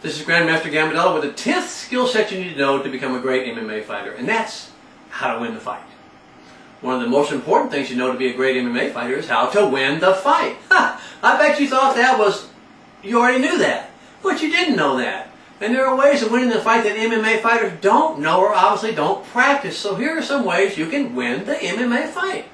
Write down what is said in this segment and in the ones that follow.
This is Grandmaster Gambadella with the 10th skill set you need to know to become a great MMA fighter, and that's how to win the fight. One of the most important things you know to be a great MMA fighter is how to win the fight. Ha! I bet you thought that was, you already knew that, but you didn't know that. And there are ways of winning the fight that MMA fighters don't know or obviously don't practice. So here are some ways you can win the MMA fight.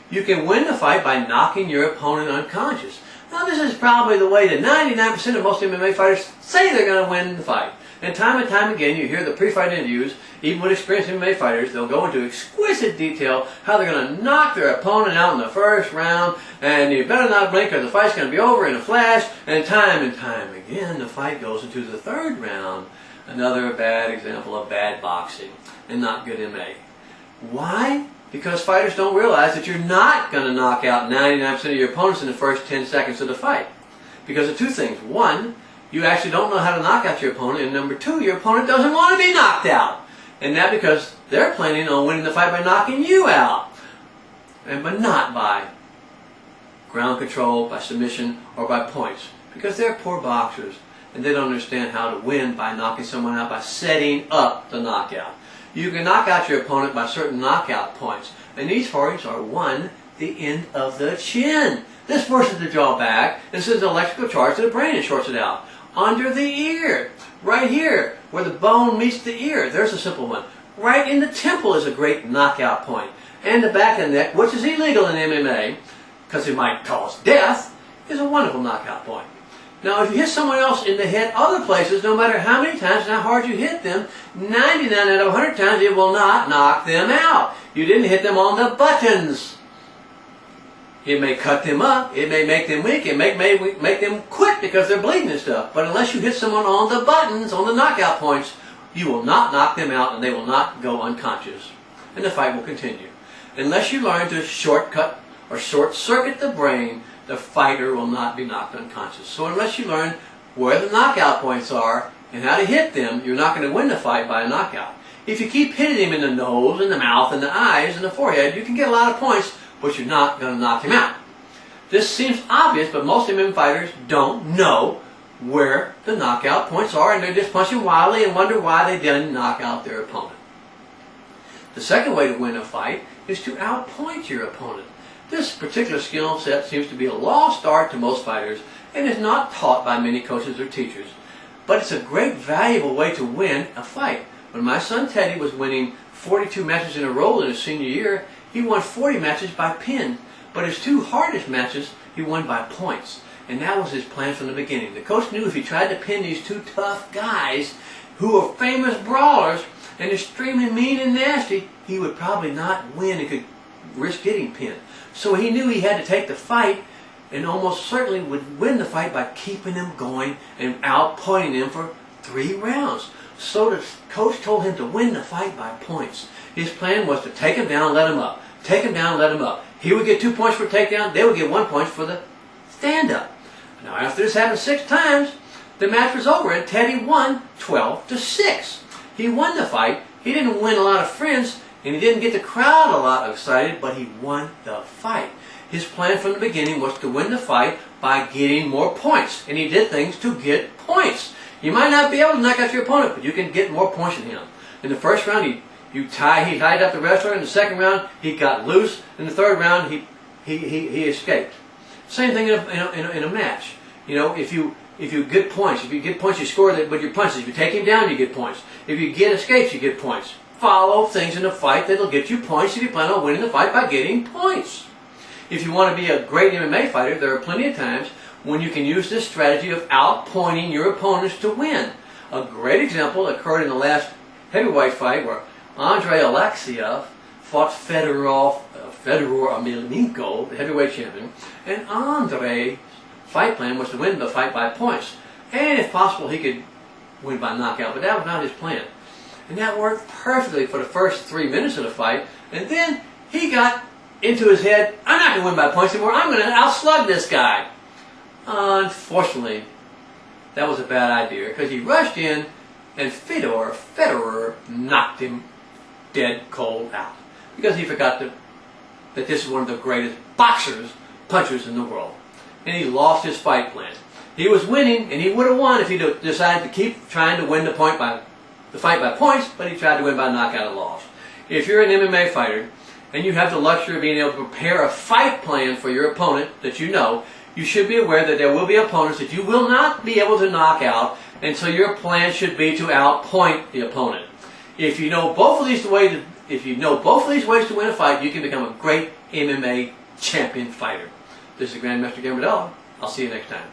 You can win the fight by knocking your opponent unconscious. Now this is probably the way that 99% of most MMA fighters say they're going to win the fight. And time again you hear the pre-fight interviews, even with experienced MMA fighters, they'll go into exquisite detail how they're going to knock their opponent out in the first round, and you better not blink or the fight's going to be over in a flash, and time again the fight goes into the third round. Another bad example of bad boxing and not good MMA. Why? Because fighters don't realize that you're not going to knock out 99% of your opponents in the first 10 seconds of the fight. Because of two things. One, you actually don't know how to knock out your opponent, and number two, your opponent doesn't want to be knocked out. And that because they're planning on winning the fight by knocking you out. But not by ground control, by submission, or by points. Because they're poor boxers, and they don't understand how to win by knocking someone out, by setting up the knockout. You can knock out your opponent by certain knockout points. And these points are 1, the end of the chin. This forces the jaw back and sends an electrical charge to the brain and shorts it out. Under the ear, right here, where the bone meets the ear, there's a simple one. Right in the temple is a great knockout point. And the back of the neck, which is illegal in MMA, because it might cause death, is a wonderful knockout point. Now, if you hit someone else in the head other places, no matter how many times and how hard you hit them, 99 out of 100 times it will not knock them out. You didn't hit them on the buttons. It may cut them up, it may make them weak, it may make them quit because they're bleeding and stuff. But unless you hit someone on the buttons, on the knockout points, you will not knock them out and they will not go unconscious. And the fight will continue. Unless you learn to shortcut or short-circuit the brain, the fighter will not be knocked unconscious. So unless you learn where the knockout points are and how to hit them, you're not going to win the fight by a knockout. If you keep hitting him in the nose, in the mouth, in the eyes, in the forehead, you can get a lot of points, but you're not going to knock him out. This seems obvious, but most MMA fighters don't know where the knockout points are, and they're just punching wildly and wonder why they didn't knock out their opponent. The second way to win a fight is to outpoint your opponent. This particular skill set seems to be a lost art to most fighters and is not taught by many coaches or teachers. But it's a great, valuable way to win a fight. When my son Teddy was winning 42 matches in a row in his senior year, he won 40 matches by pin. But his 2 hardest matches, he won by points. And that was his plan from the beginning. The coach knew if he tried to pin these 2 tough guys who are famous brawlers and extremely mean and nasty, he would probably not win and could risk getting pinned. So he knew he had to take the fight and almost certainly would win the fight by keeping them going and outpointing them for 3 rounds. So the coach told him to win the fight by points. His plan was to take him down, let him up. Take him down, let him up. He would get 2 points for takedown, they would get 1 point for the stand-up. Now after this happened 6 times, the match was over and Teddy won 12-6. He won the fight. He didn't win a lot of friends, and he didn't get the crowd a lot excited, but he won the fight. His plan from the beginning was to win the fight by getting more points, and he did things to get points. You might not be able to knock out your opponent, but you can get more points than him. In the first round, he tied up the wrestler. In the second round, he got loose. In the third round, he escaped. Same thing in a match. You know, if you get points, you score with your punches. If you take him down, you get points. If you get escapes, you get points. Follow things in the fight that'll get you points if you plan on winning the fight by getting points. If you want to be a great MMA fighter, there are plenty of times when you can use this strategy of outpointing your opponents to win. A great example occurred in the last heavyweight fight where Andrei Alexiev fought Fedor Emelianenko, the heavyweight champion, and Andrei's fight plan was to win the fight by points. And if possible, he could win by knockout, but that was not his plan. And that worked perfectly for the first 3 minutes of the fight. And then he got into his head, I'm not going to win by points anymore. I'm going to outslug this guy. Unfortunately, that was a bad idea because he rushed in and Federer knocked him dead cold out. Because he forgot that this is one of the greatest punchers in the world. And he lost his fight plan. He was winning, and he would have won if he decided to keep trying to win the fight by points, but he tried to win by knockout and loss. If you're an MMA fighter, and you have the luxury of being able to prepare a fight plan for your opponent that you should be aware that there will be opponents that you will not be able to knock out, and so your plan should be to outpoint the opponent. If you know both of these ways to win a fight, you can become a great MMA champion fighter. This is Grandmaster Gambardella. I'll see you next time.